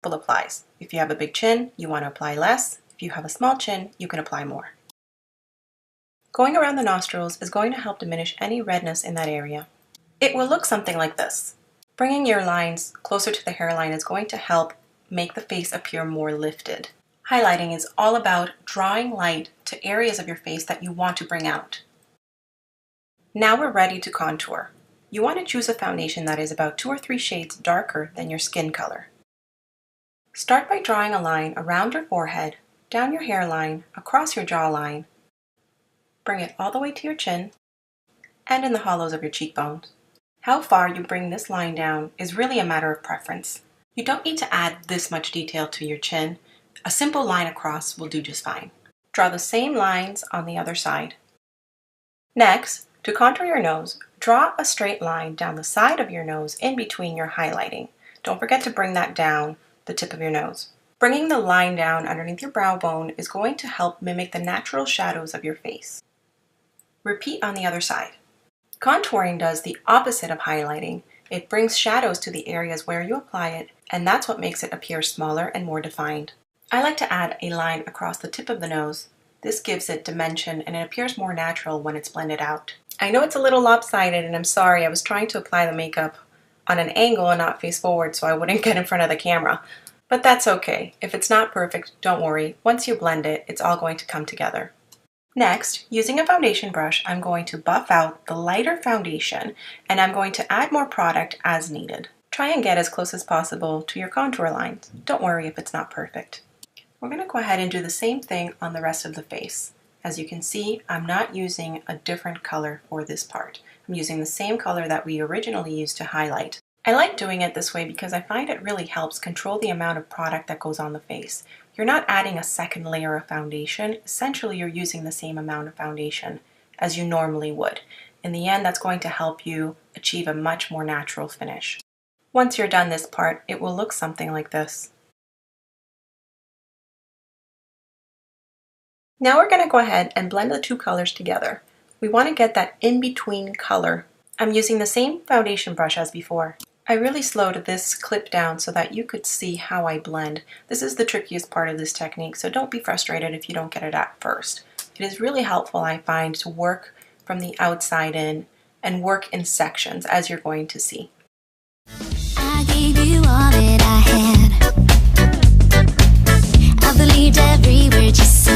applies. If you have a big chin, you want to apply less. If you have a small chin, you can apply more. Going around the nostrils is going to help diminish any redness in that area. It will look something like this. Bringing your lines closer to the hairline is going to help make the face appear more lifted. Highlighting is all about drawing light to areas of your face that you want to bring out. Now we're ready to contour. You want to choose a foundation that is about 2 or 3 shades darker than your skin color. Start by drawing a line around your forehead, down your hairline, across your jawline. Bring it all the way to your chin and in the hollows of your cheekbones. How far you bring this line down is really a matter of preference. You don't need to add this much detail to your chin. A simple line across will do just fine. Draw the same lines on the other side. Next, to contour your nose, draw a straight line down the side of your nose in between your highlighting. Don't forget to bring that down the tip of your nose. Bringing the line down underneath your brow bone is going to help mimic the natural shadows of your face. Repeat on the other side. Contouring does the opposite of highlighting. It brings shadows to the areas where you apply it, and that's what makes it appear smaller and more defined. I like to add a line across the tip of the nose. This gives it dimension and it appears more natural when it's blended out. I know it's a little lopsided and I'm sorry, I was trying to apply the makeup on an angle and not face forward so I wouldn't get in front of the camera. But that's okay. If it's not perfect, don't worry. Once you blend it, it's all going to come together. Next, using a foundation brush, I'm going to buff out the lighter foundation and I'm going to add more product as needed. Try and get as close as possible to your contour lines. Don't worry if it's not perfect. We're going to go ahead and do the same thing on the rest of the face. As you can see, I'm not using a different color for this part. I'm using the same color that we originally used to highlight. I like doing it this way because I find it really helps control the amount of product that goes on the face. You're not adding a second layer of foundation. Essentially, you're using the same amount of foundation as you normally would. In the end, that's going to help you achieve a much more natural finish. Once you're done this part, it will look something like this. Now we're going to go ahead and blend the two colors together. We want to get that in-between color. I'm using the same foundation brush as before. I really slowed this clip down so that you could see how I blend. This is the trickiest part of this technique, so don't be frustrated if you don't get it at first. It is really helpful, I find, to work from the outside in and work in sections, as you're going to see. I gave you all that I had. I believed every word you said.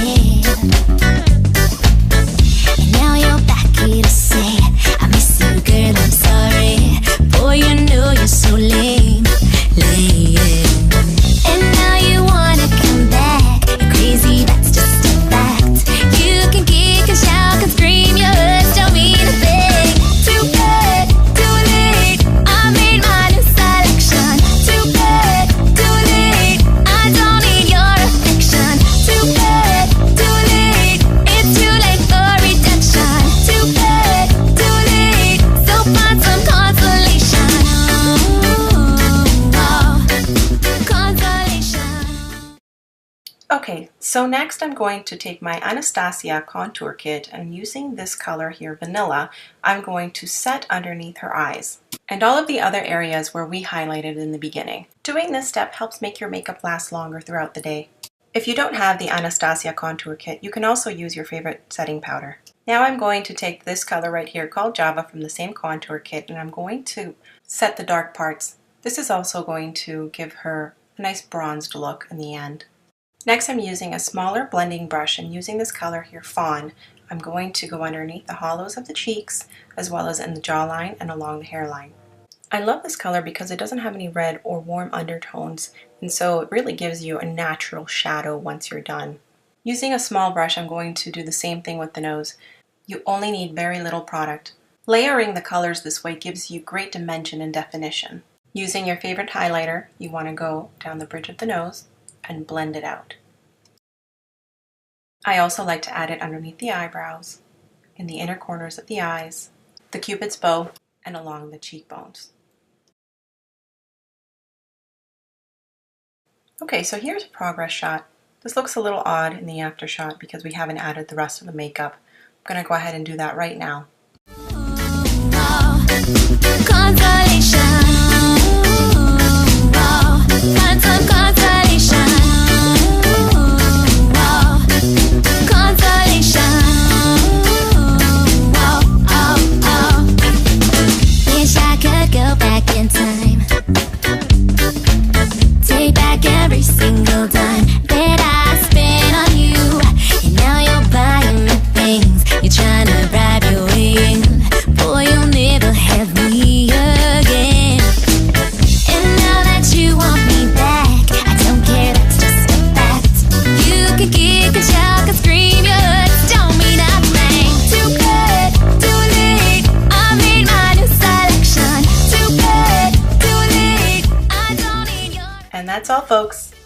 And now you're back here to say, I miss you, girl, I'm sorry. Boy, you know you're so lame, lame. And now you wanna come back. You're crazy, that's just a fact. You can kick and shout and scream, your words don't mean a thing. Too bad, too late, I made my new selection. Too bad, too late, I don't need your affection. Too bad, too late, it's too late for redemption. Too bad, too late, so find some consolation. Consolation. Okay, so next I'm going to take my Anastasia contour kit and using this color here, Vanilla, I'm going to set underneath her eyes and all of the other areas where we highlighted in the beginning. Doing this step helps make your makeup last longer throughout the day. If you don't have the Anastasia contour kit, you can also use your favorite setting powder. Now I'm going to take this color right here called Java from the same contour kit and I'm going to set the dark parts. This is also going to give her a nice bronzed look in the end. Next, I'm using a smaller blending brush and using this color here, Fawn, I'm going to go underneath the hollows of the cheeks as well as in the jawline and along the hairline. I love this color because it doesn't have any red or warm undertones, and so it really gives you a natural shadow once you're done. Using a small brush, I'm going to do the same thing with the nose. You only need very little product. Layering the colors this way gives you great dimension and definition. Using your favorite highlighter, you want to go down the bridge of the nose and blend it out. I also like to add it underneath the eyebrows, in the inner corners of the eyes, the cupid's bow, and along the cheekbones. Okay, so here's a progress shot. This looks a little odd in the after shot because we haven't added the rest of the makeup. I'm going to go ahead and do that right now. Consolation. that's all, folks.